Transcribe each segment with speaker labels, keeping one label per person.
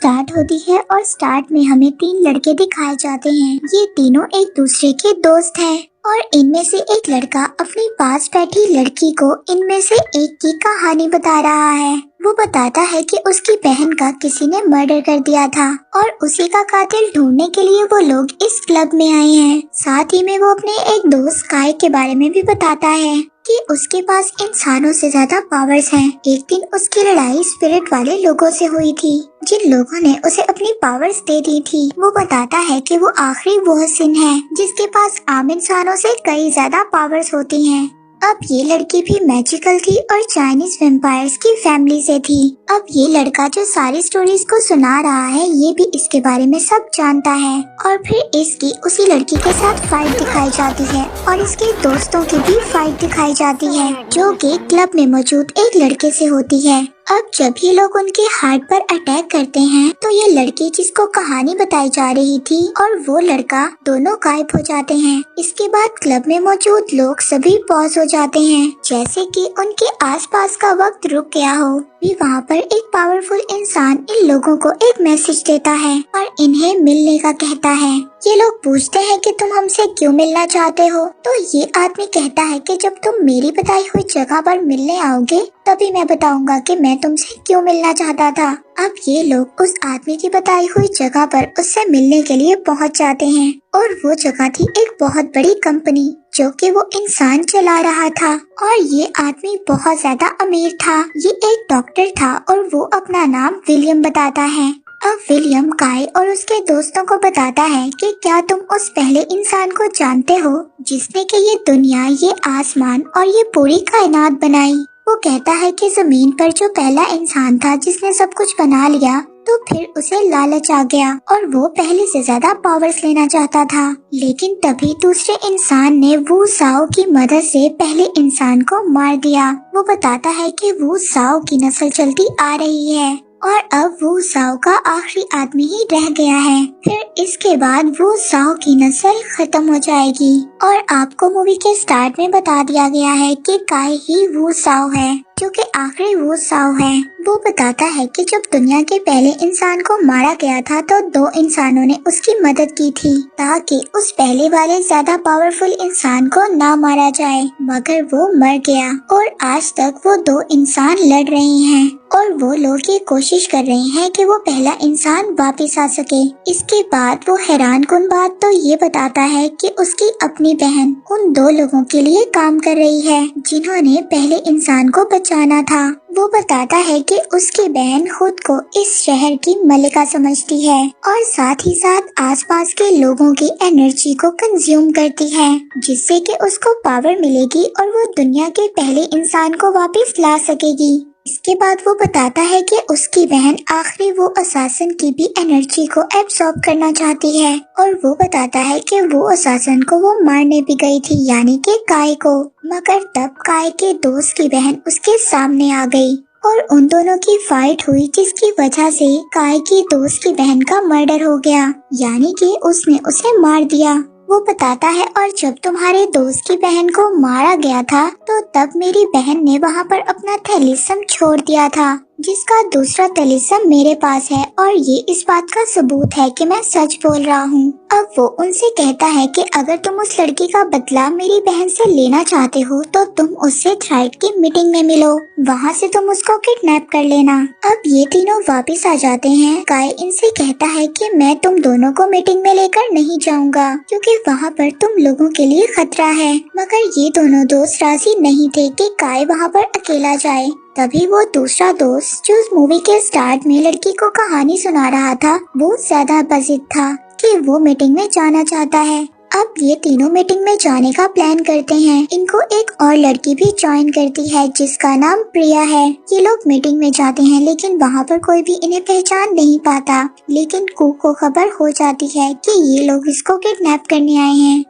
Speaker 1: Start होती है और स्टार्ट में हमें 3 लड़के दिखाए जाते हैं। ये तीनों एक दूसरे के दोस्त हैं और इनमें से एक लड़का अपनी पास बैठी लड़की को इनमें से एक की कहानी बता रहा है। वो बताता है कि उसकी बहन का किसी ने मर्डर कर दिया था और उसी का कातिल ढूंढने के लिए वो लोग इस क्लब में आए हैं। साथ ही में वो अपने एक दोस्त काय के बारे में भी बताता है कि उसके पास इंसानों से ज्यादा पावर्स हैं। एक दिन उसकी लड़ाई स्पिरिट वाले लोगों से हुई थी, जिन लोगों ने उसे अपनी पावर्स दे दी थी। वो बताता है कि वो आखिरी वो सिन है जिसके पास आम इंसानों से कई ज्यादा पावर्स होती हैं। अब ये लड़की भी मैजिकल थी और चाइनीज वेम्पायर्स की फैमिली से थी। अब ये लड़का जो सारी स्टोरीज को सुना रहा है ये भी इसके बारे में सब जानता है और फिर इसकी उसी लड़की के साथ फाइट दिखाई जाती है और इसके दोस्तों की भी फाइट दिखाई जाती है जो कि क्लब में मौजूद एक लड़के से होती है। अब जब ये लोग उनके हार्ट पर अटैक करते हैं तो ये लड़की जिसको कहानी बताई जा रही थी और वो लड़का दोनों गायब हो जाते हैं। इसके बाद क्लब में मौजूद लोग सभी पॉज हो जाते हैं, जैसे कि उनके आसपास का वक्त रुक गया हो। भी वहाँ पर एक पावरफुल इंसान इन लोगों को एक मैसेज देता है और इन्हें मिलने का कहता है। ये लोग पूछते हैं कि तुम हमसे क्यों मिलना चाहते हो, तो ये आदमी कहता है कि जब तुम मेरी बताई हुई जगह पर मिलने आओगे तभी मैं बताऊंगा कि मैं तुमसे क्यों मिलना चाहता था। अब ये लोग उस आदमी की बताई हुई जगह पर उससे मिलने के लिए पहुंच जाते हैं और वो जगह थी एक बहुत बड़ी कंपनी जो कि वो इंसान चला रहा था और ये आदमी बहुत ज्यादा अमीर था। ये एक डॉक्टर था और वो अपना नाम विलियम बताता है। अब विलियम काय और उसके दोस्तों को बताता है कि क्या तुम उस पहले इंसान को जानते हो जिसने कि ये दुनिया, ये आसमान और ये पूरी कायनात बनाई। वो कहता है कि जमीन पर जो पहला इंसान था जिसने सब कुछ बना लिया तो फिर उसे लालच आ गया और वो पहले से ज्यादा पावर्स लेना चाहता था। लेकिन तभी दूसरे इंसान ने वू साओ की मदद से पहले इंसान को मार दिया। वो बताता है कि वू साओ की नस्ल चलती आ रही है और अब वू साओ का आखिरी आदमी ही रह गया है। फिर इसके बाद वू साओ की नस्ल खत्म हो जाएगी और आपको मूवी के स्टार्ट में बता दिया गया है कि काय ही वू साओ है जो कि आखिरी वू साओ है। वो बताता है कि जब दुनिया के पहले इंसान को मारा गया था तो 2 इंसानों ने उसकी मदद की थी ताकि उस पहले वाले ज्यादा पावरफुल इंसान को ना मारा जाए, मगर वो मर गया और आज तक वो 2 इंसान लड़ रहे हैं और वो लोग ये कोशिश कर रहे हैं कि वो पहला इंसान वापस आ सके। इसके बाद वो हैरान कुन बात तो ये बताता है कि उसकी अपनी बहन उन 2 लोगों के लिए काम कर रही है जिन्होंने पहले इंसान को बचाना था। वो बताता है कि उसकी बहन खुद को इस शहर की मलिका समझती है और साथ ही साथ आसपास के लोगों की एनर्जी को कंज्यूम करती है जिससे कि उसको पावर मिलेगी और वो दुनिया के पहले इंसान को वापस ला सकेगी। इसके बाद वो बताता है कि उसकी बहन आखिरी वो असासन की भी एनर्जी को एब्सॉर्ब करना चाहती है और वो बताता है कि वो असासन को वो मारने भी गई थी, यानी कि काय को, मगर तब काय के दोस्त की बहन उसके सामने आ गई और उन दोनों की फाइट हुई जिसकी वजह से काय की दोस्त की बहन का मर्डर हो गया, यानी कि उसने उसे मार दिया। वो बताता है और जब तुम्हारे दोस्त की बहन को मारा गया था तो तब मेरी बहन ने वहाँ पर अपना थैलिसम छोड़ दिया था जिसका दूसरा तलिस्म मेरे पास है और ये इस बात का सबूत है कि मैं सच बोल रहा हूँ। अब वो उनसे कहता है कि अगर तुम उस लड़की का बदला मेरी बहन से लेना चाहते हो तो तुम उससे थ्राइड की मीटिंग में मिलो, वहाँ से तुम उसको किडनैप कर लेना। अब ये तीनों वापस आ जाते हैं। काय इनसे कहता है कि मैं तुम दोनों को मीटिंग में लेकर नहीं जाऊंगा क्योंकि वहाँ पर तुम लोगों के लिए खतरा है, मगर ये दोनों दोस्त राजी नहीं थे कि काय वहाँ पर अकेला जाए। तभी वो दूसरा दोस्त जो उस मूवी के स्टार्ट में लड़की को कहानी सुना रहा था वो ज्यादा बजिद था कि वो मीटिंग में जाना चाहता है। अब ये तीनों मीटिंग में जाने का प्लान करते हैं। इनको एक और लड़की भी ज्वाइन करती है जिसका नाम प्रिया है। ये लोग मीटिंग में जाते हैं लेकिन वहाँ पर कोई भी इन्हें पहचान नहीं पाता, लेकिन कू को खबर हो जाती है कि ये लोग इसको किडनैप करने आए हैं।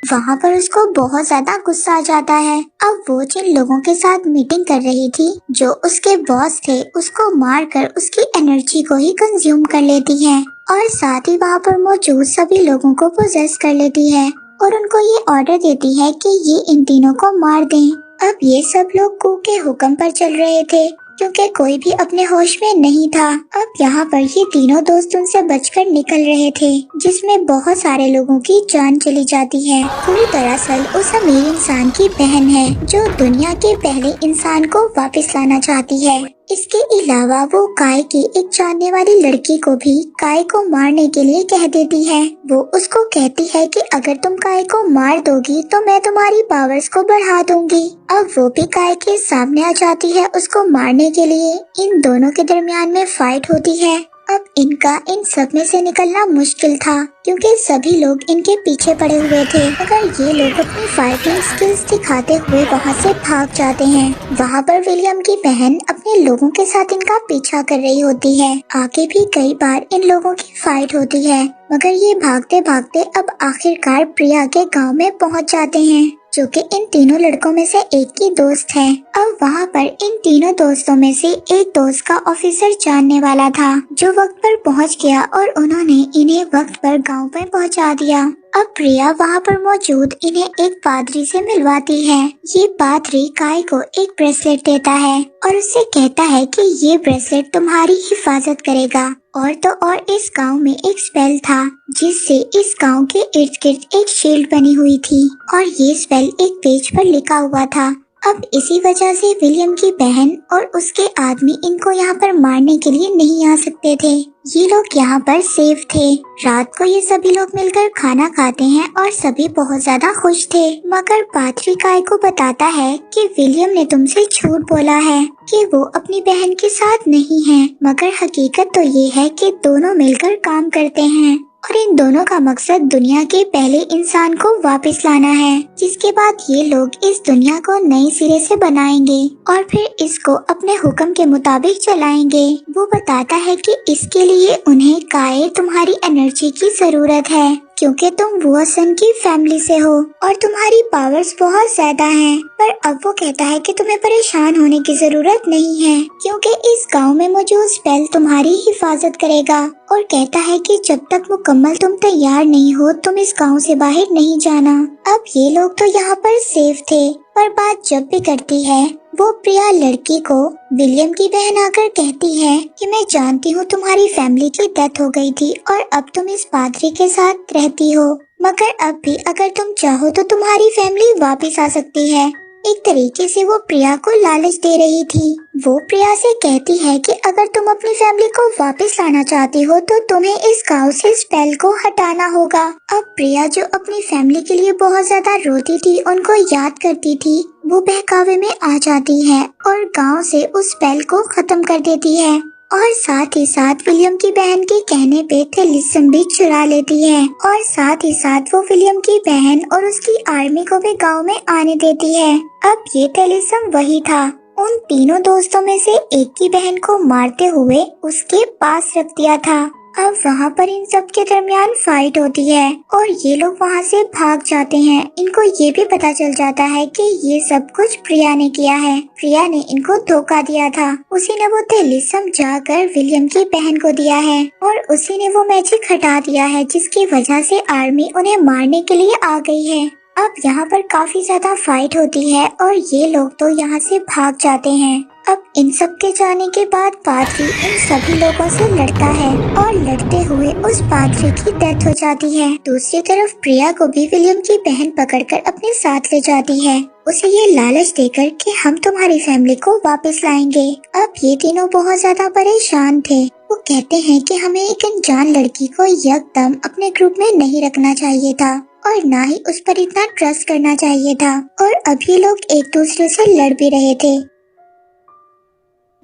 Speaker 1: वहाँ पर उसको बहुत ज्यादा गुस्सा आ जाता है। अब वो जिन लोगों के साथ मीटिंग कर रही थी जो उसके बॉस थे उसको मारकर उसकी एनर्जी को ही कंज्यूम कर लेती है और साथ ही वहाँ पर मौजूद सभी लोगों को पोजेस कर लेती है और उनको ये ऑर्डर देती है कि ये इन तीनों को मार दें। अब ये सब लोग कू के हुक्म पर चल रहे थे क्योंकि कोई भी अपने होश में नहीं था। अब यहाँ पर ये तीनों दोस्त उनसे बचकर निकल रहे थे, जिसमें बहुत सारे लोगों की जान चली जाती है। पूरी दरअसल उस अमीर इंसान की बहन है जो दुनिया के पहले इंसान को वापस लाना चाहती है। इसके अलावा वो काय की एक जानने वाली लड़की को भी काय को मारने के लिए कह देती है। वो उसको कहती है कि अगर तुम काय को मार दोगी तो मैं तुम्हारी पावर्स को बढ़ा दूंगी। अब वो भी काय के सामने आ जाती है उसको मारने के लिए। इन दोनों के दरमियान में फाइट होती है। अब इनका इन सब में से निकलना मुश्किल था, क्योंकि सभी लोग इनके पीछे पड़े हुए थे, मगर ये लोग अपनी फाइटिंग स्किल्स दिखाते हुए वहाँ से भाग जाते हैं। वहाँ पर विलियम की बहन अपने लोगों के साथ इनका पीछा कर रही होती है। आगे भी कई बार इन लोगों की फाइट होती है, मगर ये भागते भागते अब आखिरकार प्रिया के गांव में पहुंच जाते हैं, जो कि इन तीनों लड़कों में से एक की दोस्त है। अब वहाँ पर इन तीनों दोस्तों में से एक दोस्त का ऑफिसर जानने वाला था, जो वक्त पर पहुँच गया और उन्होंने इन्हें वक्त पर गांव में पहुँचा दिया। अब प्रिया वहाँ पर मौजूद इन्हें एक पादरी से मिलवाती है। ये पादरी काय को एक ब्रेसलेट देता है और उससे कहता है कि ये ब्रेसलेट तुम्हारी हिफाजत करेगा। और तो और इस गांव में एक स्पेल था, जिससे इस गांव के इर्द गिर्द एक शील्ड बनी हुई थी और ये स्पेल एक पेज पर लिखा हुआ था। अब इसी वजह से विलियम की बहन और उसके आदमी इनको यहाँ पर मारने के लिए नहीं आ सकते थे। ये लोग यहाँ पर सेफ थे। रात को ये सभी लोग मिलकर खाना खाते हैं और सभी बहुत ज्यादा खुश थे, मगर पादरी काय को बताता है कि विलियम ने तुमसे झूठ बोला है कि वो अपनी बहन के साथ नहीं है, मगर हकीकत तो ये है कि दोनों मिलकर काम करते हैं और इन दोनों का मकसद दुनिया के पहले इंसान को वापस लाना है, जिसके बाद ये लोग इस दुनिया को नए सिरे से बनाएंगे और फिर इसको अपने हुक्म के मुताबिक चलाएंगे। वो बताता है कि इसके लिए उन्हें काय तुम्हारी एनर्जी की जरूरत है, क्योंकि तुम वुआसन की फैमिली से हो और तुम्हारी पावर्स बहुत ज्यादा हैं। पर अब वो कहता है कि तुम्हें परेशान होने की जरूरत नहीं है, क्योंकि इस गांव में मौजूद स्पेल तुम्हारी हिफाजत करेगा और कहता है कि जब तक मुकम्मल तुम तैयार नहीं हो तुम इस गांव से बाहर नहीं जाना। अब ये लोग तो यहाँ पर सेफ थे, पर बात जब भी करती है वो प्रिया लड़की को विलियम की बहन आकर कहती है कि मैं जानती हूँ तुम्हारी फैमिली की डेथ हो गई थी और अब तुम इस पादरी के साथ रहती हो, मगर अब भी अगर तुम चाहो तो तुम्हारी फैमिली वापस आ सकती है। एक तरीके से वो प्रिया को लालच दे रही थी। वो प्रिया से कहती है कि अगर तुम अपनी फैमिली को वापस लाना चाहती हो तो तुम्हें इस गांव से स्पेल को हटाना होगा। अब प्रिया जो अपनी फैमिली के लिए बहुत ज्यादा रोती थी, उनको याद करती थी, वो बहकावे में आ जाती है और गांव से उस स्पेल को खत्म कर देती है और साथ ही साथ विलियम की बहन के कहने पे थेलिसम भी चुरा लेती है और साथ ही साथ वो विलियम की बहन और उसकी आर्मी को भी गांव में आने देती है। अब ये थेलिसम वही था, उन तीनों दोस्तों में से एक की बहन को मारते हुए उसके पास रख दिया था। अब वहाँ पर इन सब के दरमियान फाइट होती है और ये लोग वहाँ से भाग जाते हैं। इनको ये भी पता चल जाता है कि ये सब कुछ प्रिया ने किया है। प्रिया ने इनको धोखा दिया था। उसी ने वो थेलिसम जाकर विलियम की बहन को दिया है और उसी ने वो मैजिक हटा दिया है, जिसकी वजह से आर्मी उन्हें मारने के लिए आ गई है। अब यहाँ पर काफी ज्यादा फाइट होती है और ये लोग तो यहाँ से भाग जाते हैं। अब इन सब के जाने के बाद पादरी इन सभी लोगों से लड़ता है और लड़ते हुए उस पादरी की डेथ हो जाती है। दूसरी तरफ प्रिया को भी विलियम की बहन पकड़कर अपने साथ ले जाती है, उसे ये लालच देकर कि हम तुम्हारी फैमिली को वापस लाएंगे। अब ये तीनों बहुत ज्यादा परेशान थे। वो कहते हैं कि हमें एक अनजान लड़की को यकदम अपने ग्रुप में नहीं रखना चाहिए था और ना ही उस पर इतना ट्रस्ट करना चाहिए था। और अब ये लोग एक दूसरे से लड़ भी रहे थे।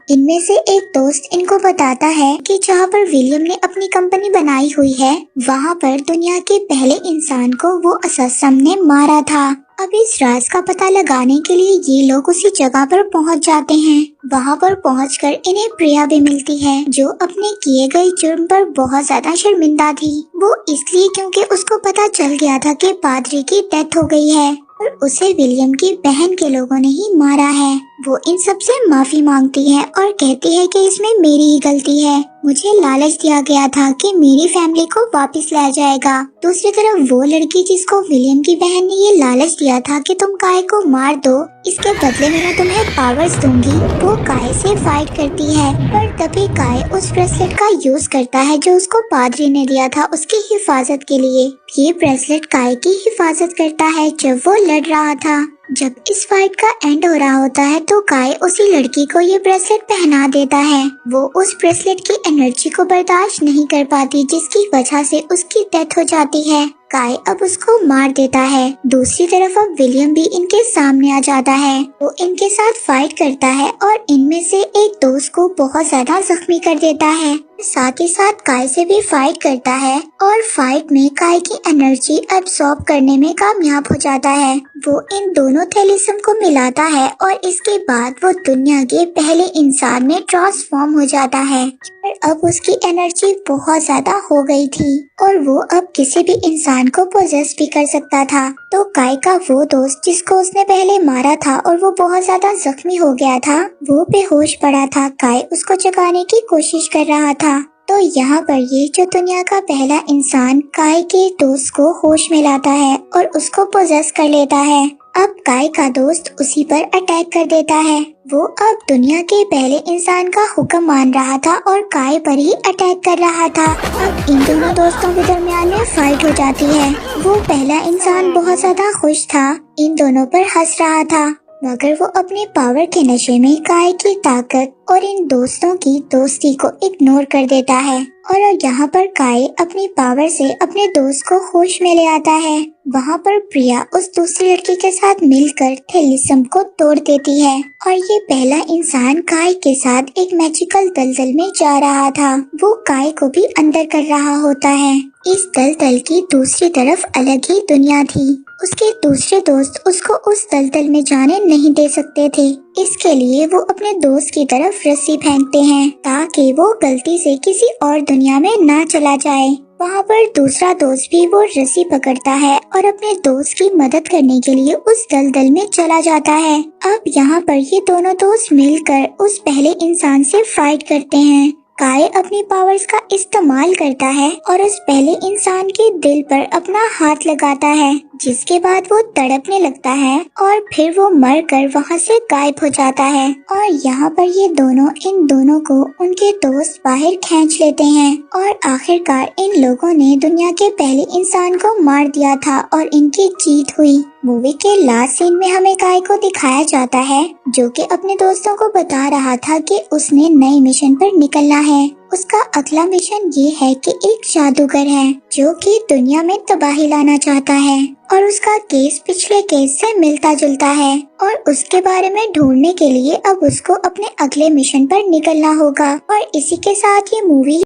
Speaker 1: इनमें से एक दोस्त इनको बताता है कि जहाँ पर विलियम ने अपनी कंपनी बनाई हुई है, वहाँ पर दुनिया के पहले इंसान को वो असम ने मारा था। अब इस राज का पता लगाने के लिए ये लोग उसी जगह पर पहुँच जाते हैं। वहाँ पर पहुंचकर इन्हें प्रिया भी मिलती है, जो अपने किए गए जुर्म पर बहुत ज्यादा शर्मिंदा थी। वो इसलिए क्योंकि उसको पता चल गया था कि पादरी की डेथ हो गई है और उसे विलियम की बहन के लोगों ने ही मारा है। वो इन सब से माफी मांगती है और कहती है कि इसमें मेरी ही गलती है, मुझे लालच दिया गया था कि मेरी फैमिली को वापस लाया जाएगा। दूसरी तरफ वो लड़की जिसको विलियम की बहन ने ये लालच दिया था कि तुम काय को मार दो, इसके बदले में मैं तुम्हें पावर्स दूंगी, वो काय से फाइट करती है। पर तभी काय उस ब्रेसलेट का यूज करता है जो उसको पादरी ने दिया था उसकी हिफाजत के लिए। ये ब्रेसलेट काय की हिफाजत करता है जब वो लड़ रहा था। जब इस फाइट का एंड हो रहा होता है तो काय उसी लड़की को ये ब्रेसलेट पहना देता है। वो उस ब्रेसलेट की एनर्जी को बर्दाश्त नहीं कर पाती जिसकी वजह से उसकी डेथ हो जाती है। काय अब उसको मार देता है। दूसरी तरफ अब विलियम भी इनके सामने आ जाता है। वो इनके साथ फाइट करता है और इनमें से एक दोस्त को बहुत ज्यादा जख्मी कर देता है। साथ ही साथ काय से भी फाइट करता है और फाइट में काय की एनर्जी एब्सॉर्ब करने में कामयाब हो जाता है। वो इन दोनों थैलिसम को मिलाता है और इसके बाद वो दुनिया के पहले इंसान में ट्रांसफॉर्म हो जाता है। पर अब उसकी एनर्जी बहुत ज्यादा हो गई थी और वो अब किसी भी इंसान को पोजेस भी कर सकता था। तो काय का वो दोस्त जिसको उसने पहले मारा था और वो बहुत ज्यादा जख्मी हो गया था, वो बेहोश पड़ा था। काय उसको जगाने की कोशिश कर रहा था। तो यहाँ पर ये जो दुनिया का पहला इंसान काय के दोस्त को होश में लाता है और उसको पोजेस कर लेता है। अब काय का दोस्त उसी पर अटैक कर देता है। वो अब दुनिया के पहले इंसान का हुक्म मान रहा था और काय पर ही अटैक कर रहा था। अब इन दोनों दोस्तों के दरमियान में फाइट हो जाती है। वो पहला इंसान बहुत ज्यादा खुश था, इन दोनों पर हंस रहा था, मगर वो अपने पावर के नशे में काय की ताकत और इन दोस्तों की दोस्ती को इग्नोर कर देता है। और यहाँ पर काय अपनी पावर से अपने दोस्त को होश में ले आता है। वहाँ पर प्रिया उस दूसरी लड़की के साथ मिलकर थैलिसम को तोड़ देती है और ये पहला इंसान काय के साथ एक मैजिकल दलदल में जा रहा था। वो काय को भी अंदर कर रहा होता है। इस दलदल की दूसरी तरफ अलग ही दुनिया थी। उसके दूसरे दोस्त उसको उस दलदल में जाने नहीं दे सकते थे। इसके लिए वो अपने दोस्त की तरफ रस्सी फेंकते हैं ताकि वो गलती से किसी और दुनिया में ना चला जाए। वहाँ पर दूसरा दोस्त भी वो रस्सी पकड़ता है और अपने दोस्त की मदद करने के लिए उस दलदल में चला जाता है। अब यहाँ पर ये दोनों दोस्त मिलकर उस पहले इंसान से फाइट करते हैं। काय अपनी पावर्स का इस्तेमाल करता है और उस पहले इंसान के दिल पर अपना हाथ लगाता है, जिसके बाद वो तड़पने लगता है और फिर वो मरकर वहाँ से गायब हो जाता है। और यहाँ पर ये दोनों इन दोनों को उनके दोस्त बाहर खींच लेते हैं और आखिरकार इन लोगों ने दुनिया के पहले इंसान को मार दिया था और इनकी जीत हुई। मूवी के लास्ट सीन में हमें काय को दिखाया जाता है जो कि अपने दोस्तों को बता रहा था कि उसने नए मिशन पर निकलना है। उसका अगला मिशन ये है कि एक जादूगर है जो कि दुनिया में तबाही लाना चाहता है और उसका केस पिछले केस से मिलता जुलता है और उसके बारे में ढूंढने के लिए अब उसको अपने अगले मिशन पर निकलना होगा। और इसी के साथ ये मूवी